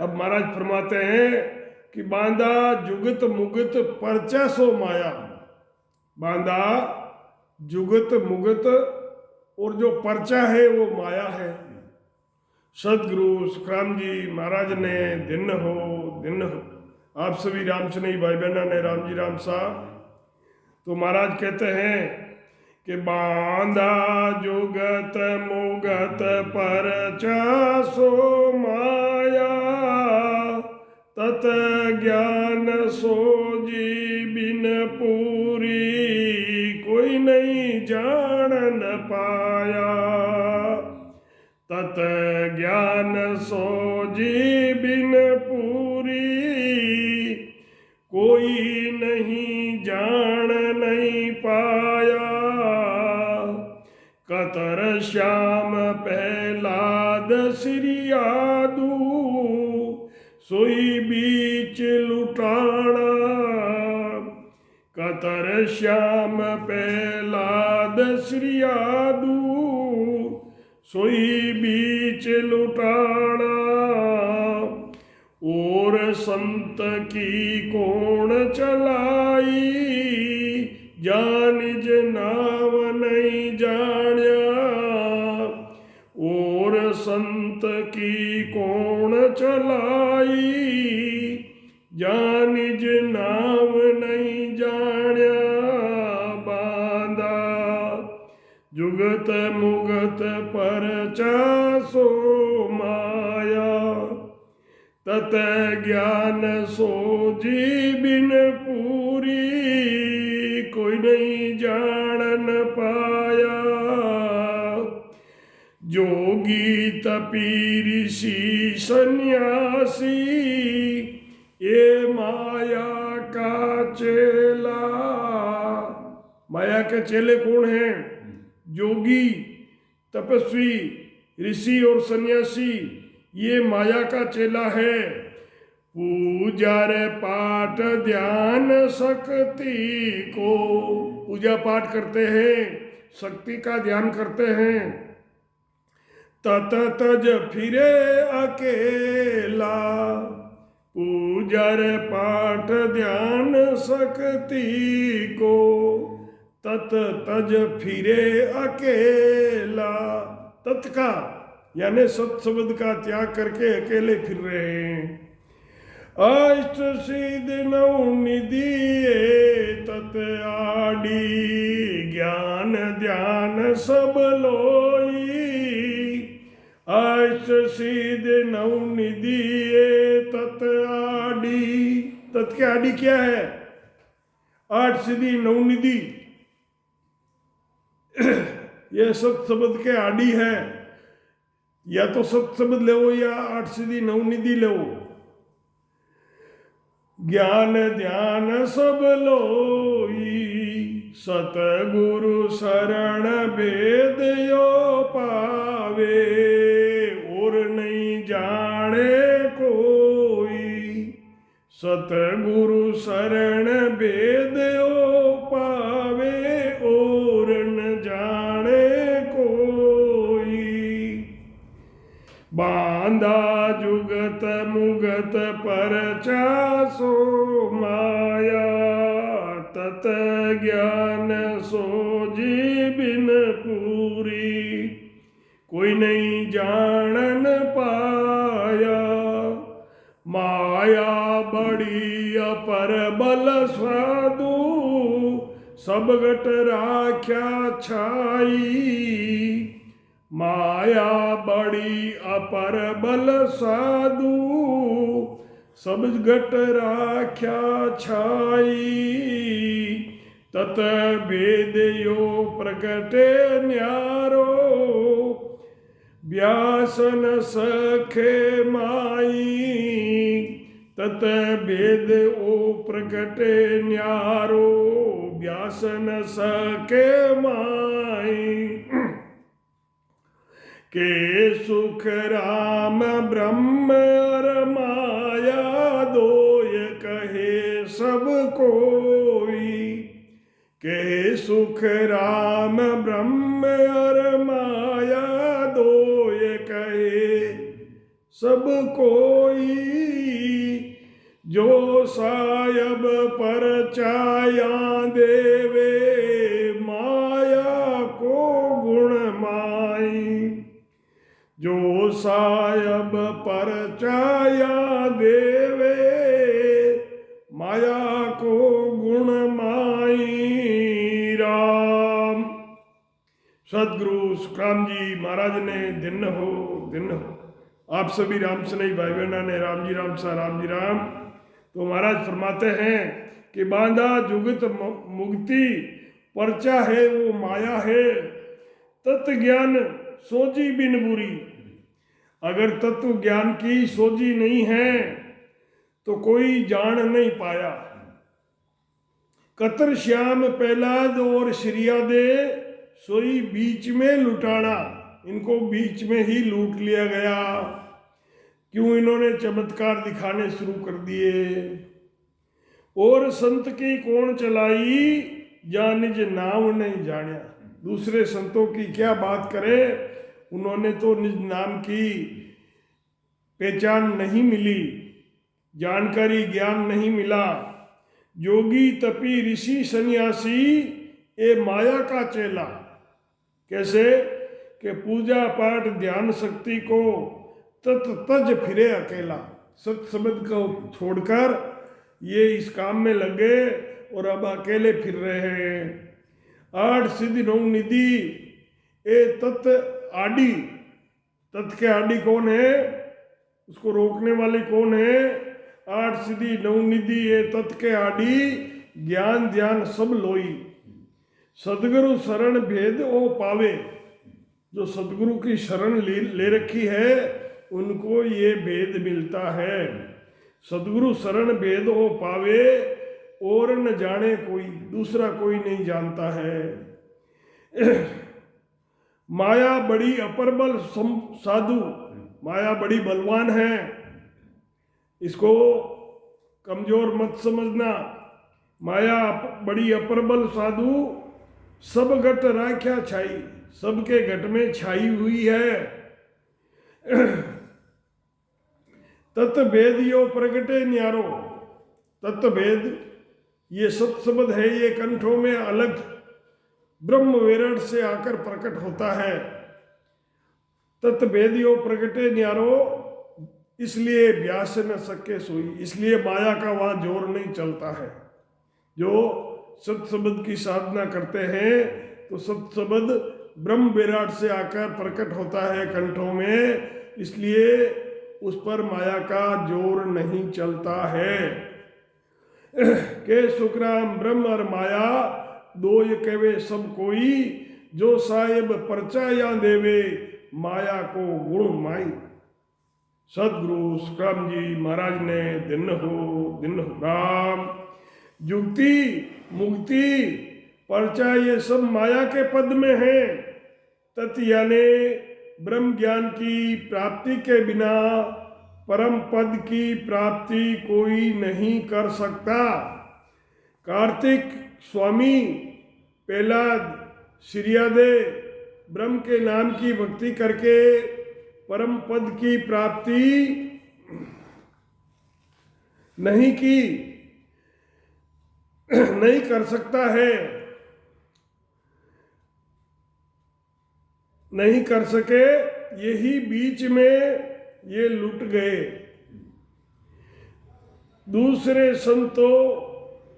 अब महाराज फरमाते हैं कि बांधा जुगत मुगत परचा सो माया। बांधा जुगत मुगत और जो परचा है वो माया है। सदगुरु सुखराम जी महाराज ने दिन हो आप सभी राम स्नेही भाई बहना ने राम जी राम साहब। तो महाराज कहते हैं कि बांधा जुगत मुगत परचा सो माया, तत ज्ञान सो जी बिन पूरी, कोई नहीं जान न पाया। तत ज्ञान सो जी बिन पूरी, कोई नहीं जान नहीं पाया। कतर श्याम प्रहलाद सिरियादू, सोई बीच लुटाना। कतर श्याम प्रहलाद सिरियादू, सोई बीच लुटाना। और संत की कौन चलाई, जान निज नाम नहीं जान्या। और संत की कौन चलाई, जान निज नाम नहीं जान्या। बांधा जुगत मुगत परचा सो माया, तत ज्ञान सो जी बिन पूरी, कोई नहीं जान पाया। जोगी तपी ऋषि सन्यासी, ये माया का चेला। माया के चेले कौन हैं? जोगी, तपस्वी, ऋषि और सन्यासी, ये माया का चेला है। पूजा रे पाठ ध्यान शक्ति को, पूजा पाठ करते हैं, शक्ति का ध्यान करते हैं। तत तज फिरे अकेला, पूजा रे पाठ ध्यान शक्ति को, तत तज फिरे अकेला। तत् का यानी सत शब्द का त्याग करके अकेले फिर रहे हैं। अष्ट सिद्ध नौ निधि तत् आडी, ज्ञान ध्यान सब लोई। अष्ट सिद्ध नौ निधि तत् आडी, तत् के आडी क्या है? आठ सिद्धि नौ निधि, यह सत शब्द के आडी है। या तो सत शब्द ले या आठ सिद्धि नौ निधि ले। ज्ञान ध्यान सब लोई, सतगुरु शरण वेद यो पावे। और नहीं जाने कोई, सतगुरु शरण वेद यो पावे। और न जाने कोई, बांधा जुगत मुगत परचा सो माया, तत ज्ञान सो जी बिन पूरी, कोई नहीं जानन पाया। माया बड़ी अपर बल साधु, सब घट राख्या छाई। माया बड़ी अपर बल साधु, सब घट राख्या छाई। तत वेद यो प्रकटे न्यारो, व्यासन सखे माई। तत वेद ओ प्रकटे न्यारो, व्यासन सखे माई। के सुख राम ब्रह्म और माया, दोय कहे सब कोई। के सुख राम ब्रह्म और माया, दोय कहे सब कोई, जो सायब परचाया देवे, माया को गुण माई। जो सायब परचाया देवे, माया को गुण माई। राम। सदगुरु सुखराम जी महाराज ने दिन हो आप सभी राम स्नेही भाई बहना ने राम जी राम सा राम जी राम। तो महाराज फरमाते हैं कि बांधा जुगत मुक्ति, परचा है वो माया है, तत्व ज्ञान सोजी बिन बुरी। अगर तत्व ज्ञान की सोजी नहीं है तो कोई जान नहीं पाया। कतर श्याम पहलाद और श्रिया दे, सोई बीच में लुटाना। इनको बीच में ही लूट लिया गया। क्यों? इन्होंने चमत्कार दिखाने शुरू कर दिए। और संत की कौन चलाई, या निज नाम नहीं जानिया। दूसरे संतों की क्या बात करें, उन्होंने तो निज नाम की पहचान नहीं मिली, जानकारी ज्ञान नहीं मिला। योगी तपी ऋषि सन्यासी, ये माया का चेला। कैसे? कि पूजा पाठ ध्यान शक्ति को तज फिरे अकेला। सत शब्द को छोड़कर ये इस काम में लगे और अब अकेले फिर रहे हैं। 8 सिद्धि 9 निधि, ए तत् आदि। तत् के आदि कौन है? उसको रोकने वाले कौन है? 8 सिद्धि 9 निधि, ये तत् के आदि, ज्ञान ध्यान सब लोई। सदगुरु शरण भेद ओ पावे। जो सदगुरु की शरण ले रखी है उनको ये भेद मिलता है। सदगुरु शरण भेद हो पावे, और न जाने कोई, दूसरा कोई नहीं जानता है। माया बड़ी अप्रबल साधु, माया बड़ी बलवान है, इसको कमजोर मत समझना। माया बड़ी अप्रबल साधु, सब घट राख्या छाई। सबके घट में छाई हुई है। तत्व भेद यो प्रगटे न्यारो। तत्व भेद ये सत शब्द है, ये कंठों में अलग ब्रह्म विराट से आकर प्रकट होता है। तत्व भेद यो प्रगटे न्यारो, इसलिए व्यास न सके सोई। इसलिए माया का वहां जोर नहीं चलता है। जो सत शब्द की साधना करते हैं तो सत शब्द ब्रह्म विराट से आकर प्रकट होता है कंठों में, इसलिए उस पर माया का जोर नहीं चलता है। के सुखराम ब्रह्म और माया, दो ये कहे सब कोई, जो साहेब परचाया देवे, माया को गुण माई। सदगुरु सुखराम जी महाराज ने दिन हो राम। जुक्ति मुक्ति परचा ये सब माया के पद में है। तत् यानी ब्रह्म ज्ञान की प्राप्ति के बिना परम पद की प्राप्ति कोई नहीं कर सकता। कार्तिक स्वामी पहलाद श्रियादे ब्रह्म के नाम की भक्ति करके परम पद की प्राप्ति नहीं कर सकता है, नहीं कर सके। यही बीच में ये लुट गए। दूसरे संतों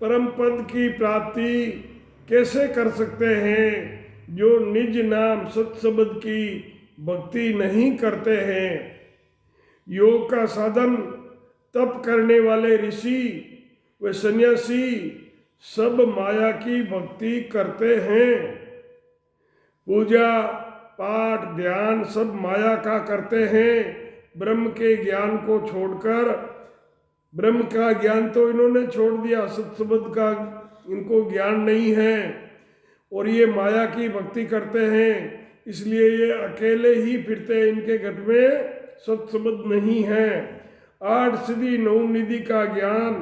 परम पद की प्राप्ति कैसे कर सकते हैं जो निज नाम सत शब्द की भक्ति नहीं करते हैं। योग का साधन तप करने वाले ऋषि व सन्यासी सब माया की भक्ति करते हैं। पूजा पाठ ध्यान सब माया का करते हैं। ब्रह्म के ज्ञान को छोड़कर, ब्रह्म का ज्ञान तो इन्होंने छोड़ दिया, सत शब्द का इनको ज्ञान नहीं है और ये माया की भक्ति करते हैं, इसलिए ये अकेले ही फिरते हैं। इनके घट में सत शब्द नहीं है। 8 सिद्धि 9 निधि का ज्ञान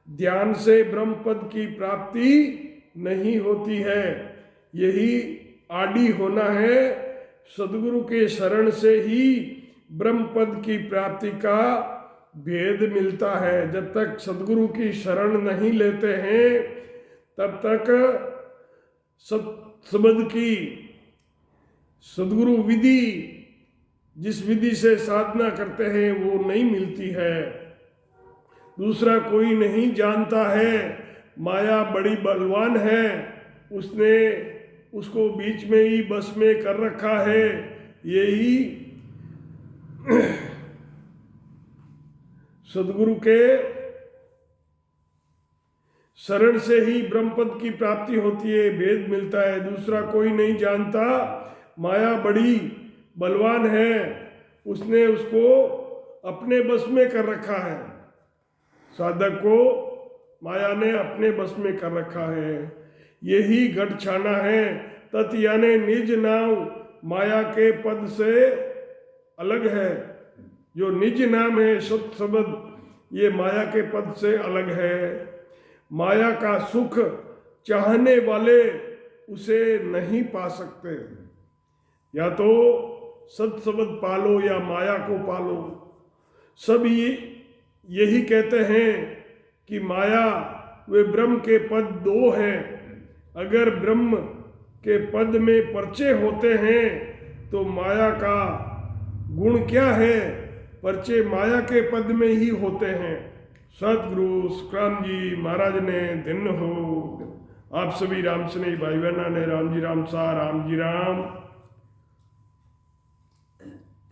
ध्यान से ब्रह्म पद की प्राप्ति नहीं होती है। यही आदि होना है। सदगुरु के शरण से ही ब्रह्म पद की प्राप्ति का भेद मिलता है। जब तक सदगुरु की शरण नहीं लेते हैं तब तक सत्संग की सदगुरु विधि, जिस विधि से साधना करते हैं वो नहीं मिलती है। दूसरा कोई नहीं जानता है, माया बड़ी बलवान है, उसने उसको बीच में ही बस में कर रखा है। यही सदगुरु के शरण से ही ब्रह्मपद की प्राप्ति होती है, भेद मिलता है। दूसरा कोई नहीं जानता, माया बड़ी बलवान है, उसने उसको अपने बस में कर रखा है। साधक को माया ने अपने बस में कर रखा है। यही घट छाना है। तत् यानी निज नाम माया के पद से अलग है। जो निज नाम है शुद्ध शब्द, ये माया के पद से अलग है। माया का सुख चाहने वाले उसे नहीं पा सकते। या तो सत शब्द पालो या माया को पालो। सब यही कहते हैं कि माया वे ब्रह्म के पद दो हैं। अगर ब्रह्म के पद में पर्चे होते हैं तो माया का गुण क्या है? पर्चे माया के पद में ही होते हैं। सतगुरु सुखराम जी महाराज ने धन्य हो। आप सभी राम स्नेही भाई बहना ने राम जी राम सा, राम जी राम।